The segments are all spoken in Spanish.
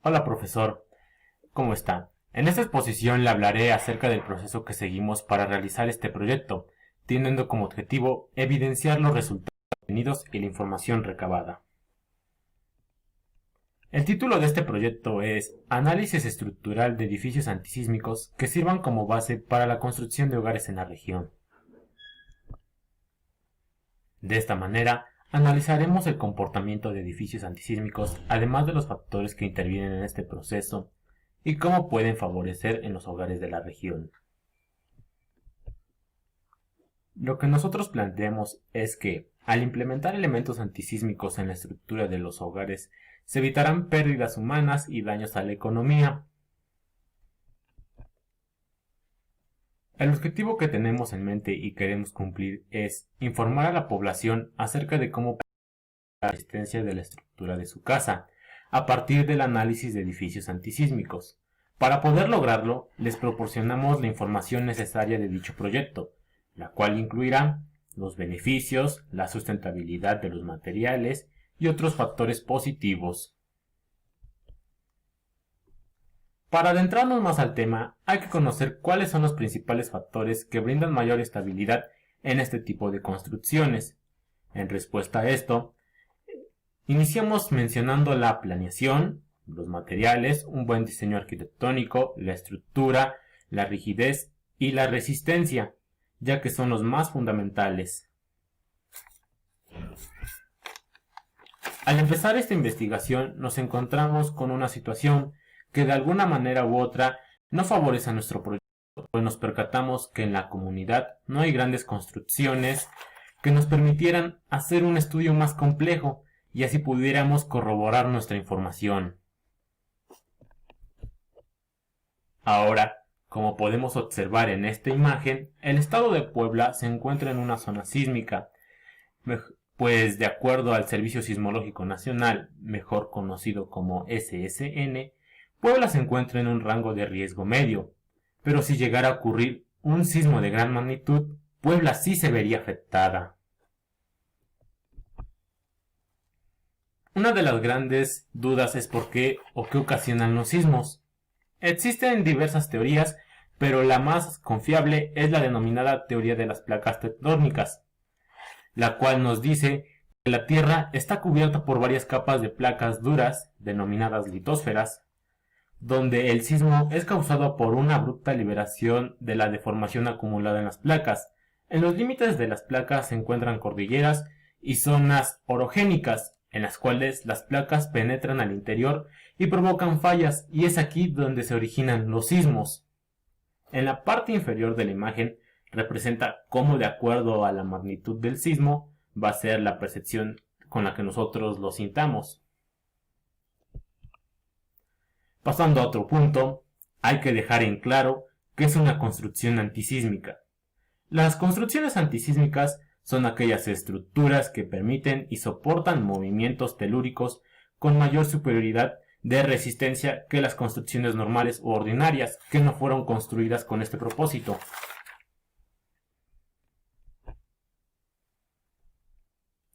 Hola profesor, ¿cómo está? En esta exposición le hablaré acerca del proceso que seguimos para realizar este proyecto, teniendo como objetivo evidenciar los resultados obtenidos y la información recabada. El título de este proyecto es Análisis estructural de edificios antisísmicos que sirvan como base para la construcción de hogares en la región. De esta manera, analizaremos el comportamiento de edificios antisísmicos, además de los factores que intervienen en este proceso y cómo pueden favorecer en los hogares de la región. Lo que nosotros planteamos es que, al implementar elementos antisísmicos en la estructura de los hogares, se evitarán pérdidas humanas y daños a la economía. El objetivo que tenemos en mente y queremos cumplir es informar a la población acerca de cómo la resistencia de la estructura de su casa, a partir del análisis de edificios antisísmicos. Para poder lograrlo, les proporcionamos la información necesaria de dicho proyecto, la cual incluirá los beneficios, la sustentabilidad de los materiales y otros factores positivos. Para adentrarnos más al tema, hay que conocer cuáles son los principales factores que brindan mayor estabilidad en este tipo de construcciones. En respuesta a esto, iniciamos mencionando la planeación, los materiales, un buen diseño arquitectónico, la estructura, la rigidez y la resistencia, ya que son los más fundamentales. Al empezar esta investigación nos encontramos con una situación que de alguna manera u otra no favorece a nuestro proyecto, pues nos percatamos que en la comunidad no hay grandes construcciones que nos permitieran hacer un estudio más complejo y así pudiéramos corroborar nuestra información. Ahora, como podemos observar en esta imagen, el estado de Puebla se encuentra en una zona sísmica, pues de acuerdo al Servicio Sismológico Nacional, mejor conocido como SSN, Puebla se encuentra en un rango de riesgo medio, pero si llegara a ocurrir un sismo de gran magnitud, Puebla sí se vería afectada. Una de las grandes dudas es por qué o qué ocasionan los sismos. Existen diversas teorías, pero la más confiable es la denominada teoría de las placas tectónicas, la cual nos dice que la Tierra está cubierta por varias capas de placas duras, denominadas litosferas, donde el sismo es causado por una abrupta liberación de la deformación acumulada en las placas. En los límites de las placas se encuentran cordilleras y zonas orogénicas, en las cuales las placas penetran al interior y provocan fallas, y es aquí donde se originan los sismos. En la parte inferior de la imagen representa cómo, de acuerdo a la magnitud del sismo, va a ser la percepción con la que nosotros lo sintamos. Pasando a otro punto, hay que dejar en claro qué es una construcción antisísmica. Las construcciones antisísmicas son aquellas estructuras que permiten y soportan movimientos telúricos con mayor superioridad de resistencia que las construcciones normales u ordinarias que no fueron construidas con este propósito.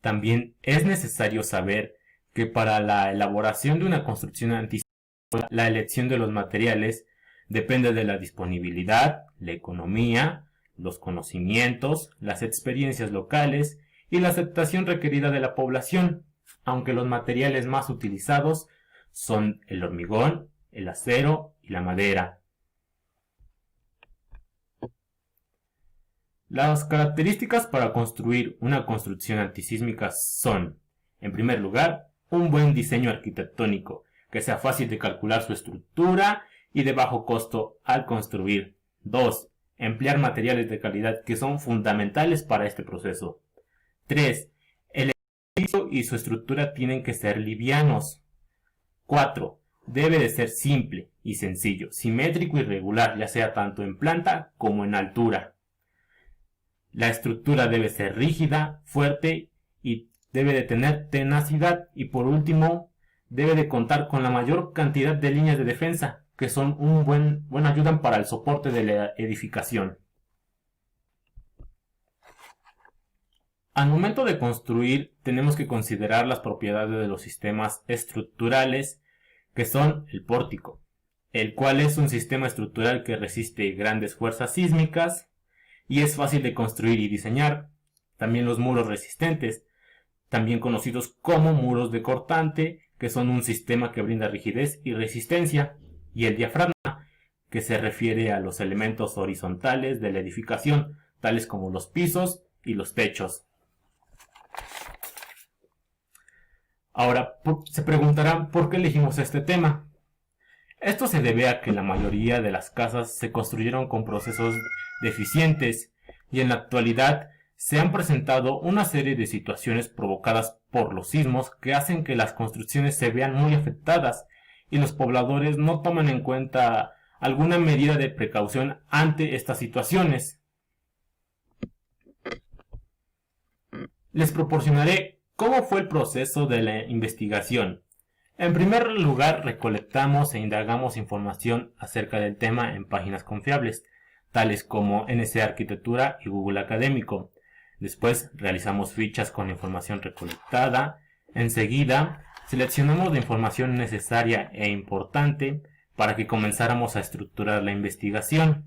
También es necesario saber que para la elaboración de una construcción antisísmica, la elección de los materiales depende de la disponibilidad, la economía, los conocimientos, las experiencias locales y la aceptación requerida de la población, aunque los materiales más utilizados son el hormigón, el acero y la madera. Las características para construir una construcción antisísmica son, en primer lugar, un buen diseño arquitectónico, que sea fácil de calcular su estructura y de bajo costo al construir. 2. Emplear materiales de calidad que son fundamentales para este proceso. 3. El edificio y su estructura tienen que ser livianos. 4. Debe de ser simple y sencillo, simétrico y regular, ya sea tanto en planta como en altura. La estructura debe ser rígida, fuerte y debe de tener tenacidad. Y por último, debe de contar con la mayor cantidad de líneas de defensa, que son buena ayuda para el soporte de la edificación. Al momento de construir, tenemos que considerar las propiedades de los sistemas estructurales que son el pórtico, el cual es un sistema estructural que resiste grandes fuerzas sísmicas y es fácil de construir y diseñar. También los muros resistentes, también conocidos como muros de cortante, que son un sistema que brinda rigidez y resistencia, y el diafragma, que se refiere a los elementos horizontales de la edificación, tales como los pisos y los techos. Ahora, se preguntarán por qué elegimos este tema. Esto se debe a que la mayoría de las casas se construyeron con procesos deficientes y en la actualidad se han presentado una serie de situaciones provocadas por los sismos que hacen que las construcciones se vean muy afectadas y los pobladores no toman en cuenta alguna medida de precaución ante estas situaciones. Les proporcionaré cómo fue el proceso de la investigación. En primer lugar, recolectamos e indagamos información acerca del tema en páginas confiables, tales como NC Arquitectura y Google Académico. Después realizamos fichas con la información recolectada. Enseguida, seleccionamos la información necesaria e importante para que comenzáramos a estructurar la investigación.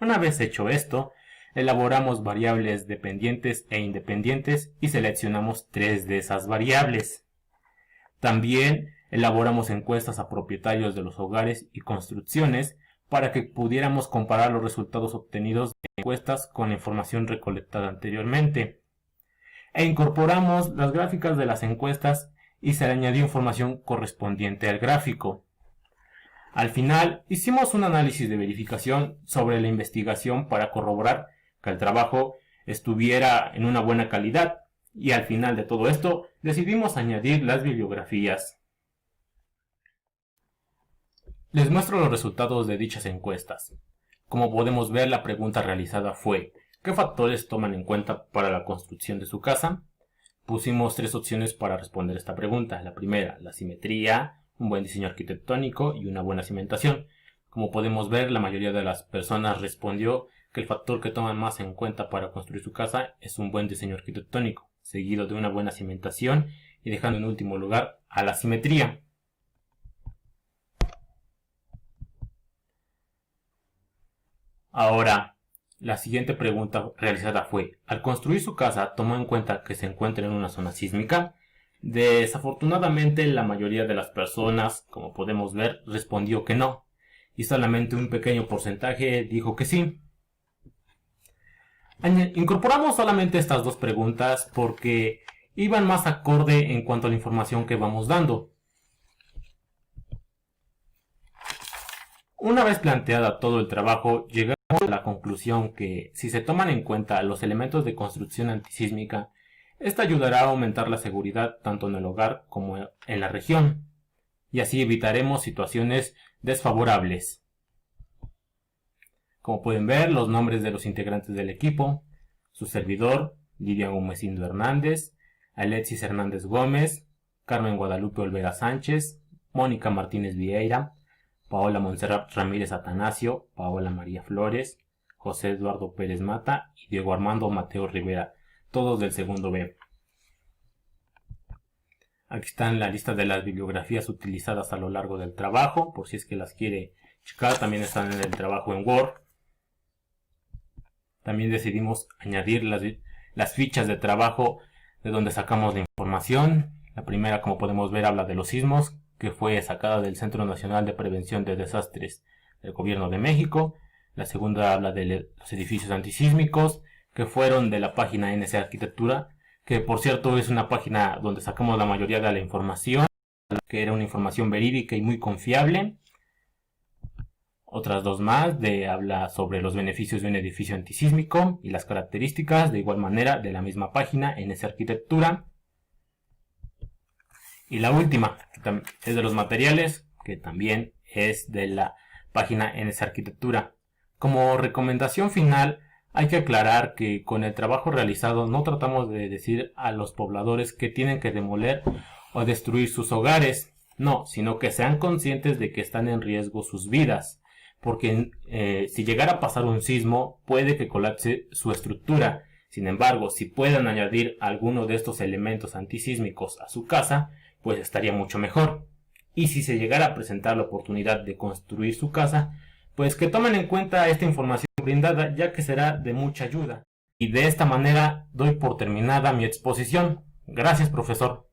Una vez hecho esto, elaboramos variables dependientes e independientes y seleccionamos 3 de esas variables. También elaboramos encuestas a propietarios de los hogares y construcciones para que pudiéramos comparar los resultados obtenidos de encuestas con la información recolectada anteriormente. E incorporamos las gráficas de las encuestas y se le añadió información correspondiente al gráfico. Al final, hicimos un análisis de verificación sobre la investigación para corroborar que el trabajo estuviera en una buena calidad y al final de todo esto decidimos añadir las bibliografías. Les muestro los resultados de dichas encuestas. Como podemos ver, la pregunta realizada fue: ¿qué factores toman en cuenta para la construcción de su casa? Pusimos 3 opciones para responder esta pregunta. La primera, la simetría, un buen diseño arquitectónico y una buena cimentación. Como podemos ver, la mayoría de las personas respondió que el factor que toman más en cuenta para construir su casa es un buen diseño arquitectónico, seguido de una buena cimentación y dejando en último lugar a la simetría. Ahora, la siguiente pregunta realizada fue: ¿al construir su casa tomó en cuenta que se encuentra en una zona sísmica? Desafortunadamente, la mayoría de las personas, como podemos ver, respondió que no, y solamente un pequeño porcentaje dijo que sí. Incorporamos solamente estas 2 preguntas porque iban más acorde en cuanto a la información que vamos dando. Una vez planteada todo el trabajo, llegamos a la conclusión que si se toman en cuenta los elementos de construcción antisísmica, esta ayudará a aumentar la seguridad tanto en el hogar como en la región, y así evitaremos situaciones desfavorables. Como pueden ver, los nombres de los integrantes del equipo: su servidor, Lidia Gómez-Indo Hernández, Alexis Hernández Gómez, Carmen Guadalupe Olvera Sánchez, Mónica Martínez Vieira, Paola Montserrat Ramírez Atanasio, Paola María Flores, José Eduardo Pérez Mata y Diego Armando Mateo Rivera, todos del segundo B. Aquí están la lista de las bibliografías utilizadas a lo largo del trabajo, por si es que las quiere checar. También están en el trabajo en Word. También decidimos añadir las fichas de trabajo de donde sacamos la información. La primera, como podemos ver, habla de los sismos, que fue sacada del Centro Nacional de Prevención de Desastres del Gobierno de México. La segunda habla de los edificios antisísmicos, que fueron de la página NC Arquitectura, que por cierto es una página donde sacamos la mayoría de la información, que era una información verídica y muy confiable. Otras 2 más habla sobre los beneficios de un edificio antisísmico y las características, de igual manera, de la misma página NC Arquitectura. Y la última, que es de los materiales, que también es de la página NC Arquitectura. Como recomendación final, hay que aclarar que con el trabajo realizado no tratamos de decir a los pobladores que tienen que demoler o destruir sus hogares, no, sino que sean conscientes de que están en riesgo sus vidas, porque si llegara a pasar un sismo puede que colapse su estructura. Sin embargo, si pueden añadir alguno de estos elementos antisísmicos a su casa, pues estaría mucho mejor. y si se llegara a presentar la oportunidad de construir su casa, pues que tomen en cuenta esta información brindada, ya que será de mucha ayuda. Y de esta manera doy por terminada mi exposición. Gracias, profesor.